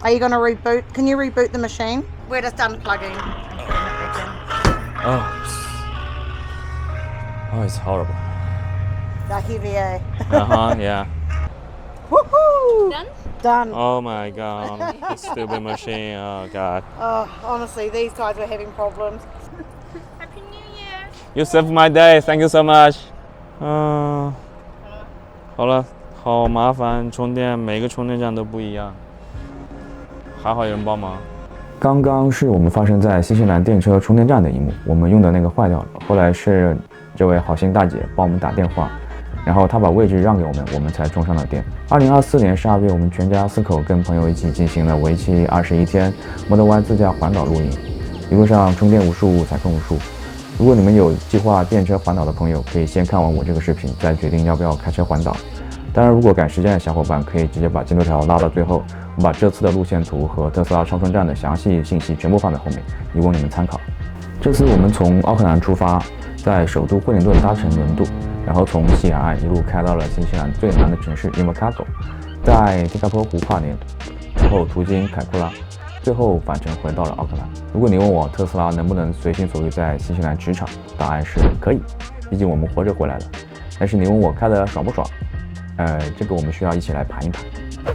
Are you going to reboot? Can you reboot the machine? We're just unplugging and putting it back in. Oh, it's horrible. They're heavy, eh? Yeah. Woohoo! Done. Oh my god, this stupid machine. Oh god. Oh, honestly, these guys were having problems. Happy New Year! You saved my day. Thank you so much. 好了，好麻烦，充电每个充电站都不一样，还好有人帮忙。刚刚是我们发生在新西兰电车充电站的一幕，我们用的那个坏掉了，后来是这位好心大姐帮我们打电话，然后她把位置让给我们，我们才充上了电。2024年12月，我们全家4口跟朋友一起进行了为期21天 Model Y 自驾环岛露营，一路上充电无数，踩坑无数。如果你们有计划电车环岛的朋友，可以先看完我这个视频，再决定要不要开车环岛。当然，如果赶时间的小伙伴，可以直接把进度条拉到最后，我把这次的路线图和特斯拉超充站的详细信息全部放在后面，以供你们参考。这次我们从奥克兰出发，在首都惠灵顿搭乘轮渡，然后从西海岸一路开到了新西兰最南的城市 Invercargill， 在迪卡坡湖跨年，然后途经凯库拉，最后返程回到了奥克兰。如果你问我特斯拉能不能随心所欲在新西兰驰骋，答案是可以，毕竟我们活着回来了。但是你问我开得爽不爽？这个我们需要一起来盘一盘。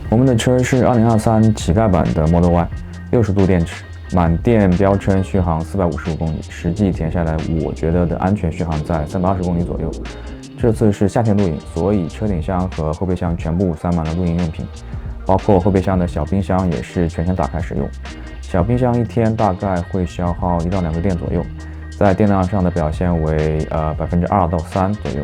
我们的车是2023乞丐版的 Model Y， 60度电池，满电标称续航455公里，实际填下来我觉得的安全续航在320公里左右。这次是夏天露营，所以车顶箱和后备箱全部塞满了露营用品，包括后备箱的小冰箱也是全程打开使用。小冰箱一天大概会消耗1到2个电左右，在电量上的表现为2%到3%左右。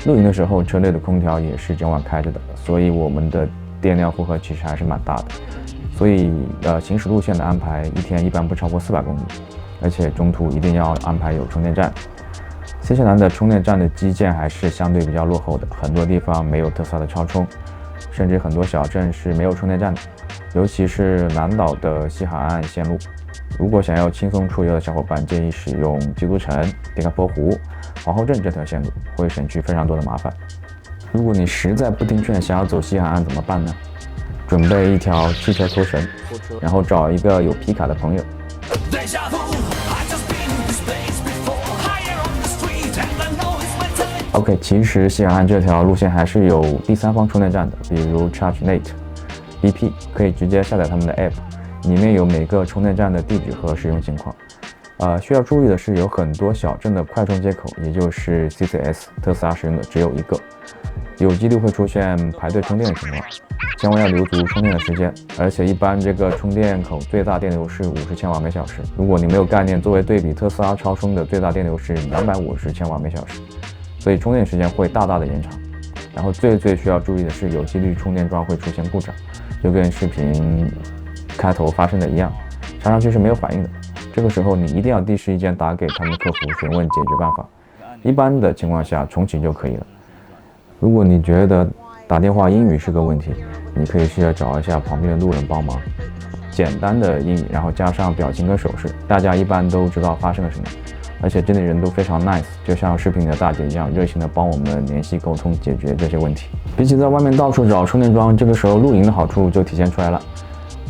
露营的时候，车内的空调也是整晚开着的，所以我们的电量负荷其实还是蛮大的。所以行驶路线的安排，一天一般不超过400公里，而且中途一定要安排有充电站。新西兰的充电站的基建还是相对比较落后的，很多地方没有特斯拉的超充，甚至很多小镇是没有充电站的，尤其是南岛的西海岸线路。如果想要轻松出游的小伙伴，建议使用基督城、迪卡坡湖、皇后镇这条线路，会省去非常多的麻烦。如果你实在不听劝，想要走西海岸怎么办呢？准备一条汽车拖绳，然后找一个有皮卡的朋友。OK， 其实西海岸这条路线还是有第三方充电站的，比如 ChargeNet、BP， 可以直接下载他们的 App。里面有每个充电站的地址和使用情况。需要注意的是，有很多小镇的快充接口，也就是 CCS， 特斯拉使用的只有一个，有几率会出现排队充电的情况，千万要留足充电的时间。而且一般这个充电口最大电流是50千瓦每小时，如果你没有概念，作为对比，特斯拉超充的最大电流是250千瓦每小时，所以充电时间会大大的延长。然后最需要注意的是，有几率充电桩会出现故障，就跟视频开头发生的一样，插上去是没有反应的。这个时候你一定要第一时间打给他们客服询问解决办法，一般的情况下重启就可以了。如果你觉得打电话英语是个问题，你可以试着找一下旁边的路人帮忙，简单的英语，然后加上表情跟手势，大家一般都知道发生了什么。而且这里人都非常 nice， 就像视频里的大姐一样，热心的帮我们联系沟通解决这些问题。比起在外面到处找充电桩，这个时候露营的好处就体现出来了。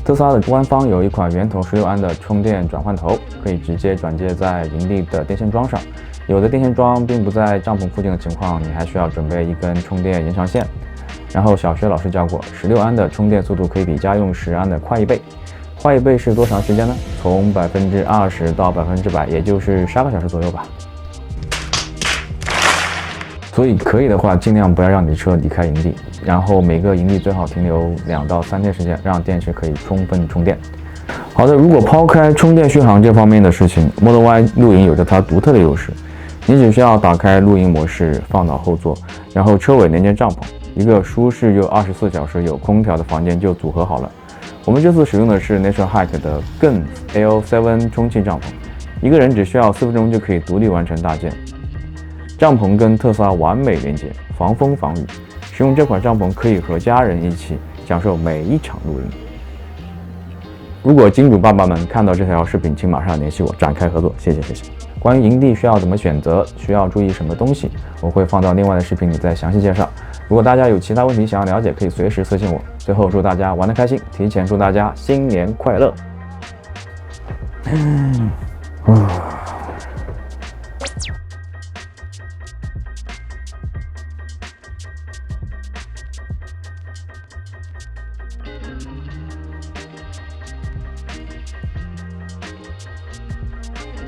特斯拉的官方有一款圆头16安的充电转换头，可以直接转接在营地的电线桩上。有的电线桩并不在帐篷附近的情况，你还需要准备一根充电延长线。然后小学老师教过，16安的充电速度可以比家用10安的快1倍。快1倍是多长时间呢？从20%到100%，也就是12个小时左右吧。所以可以的话，尽量不要让你的车离开营地，然后每个营地最好停留2到3天时间，让电池可以充分充电。好的，如果抛开充电续航这方面的事情， Model Y 露营有着它独特的优势。你只需要打开露营模式，放倒后座，然后车尾连接帐篷，一个舒适又24小时有空调的房间就组合好了。我们这次使用的是 Natural Hike 的更 L7 充气帐篷，一个人只需要4分钟就可以独立完成搭建。帐篷跟特斯拉完美连接，防风防雨。使用这款帐篷可以和家人一起享受每一场露营。如果金主爸爸们看到这条视频，请马上联系我展开合作，谢谢。关于营地需要怎么选择，需要注意什么东西，我会放到另外的视频里再详细介绍。如果大家有其他问题想要了解，可以随时私信我。最后祝大家玩得开心，提前祝大家新年快乐。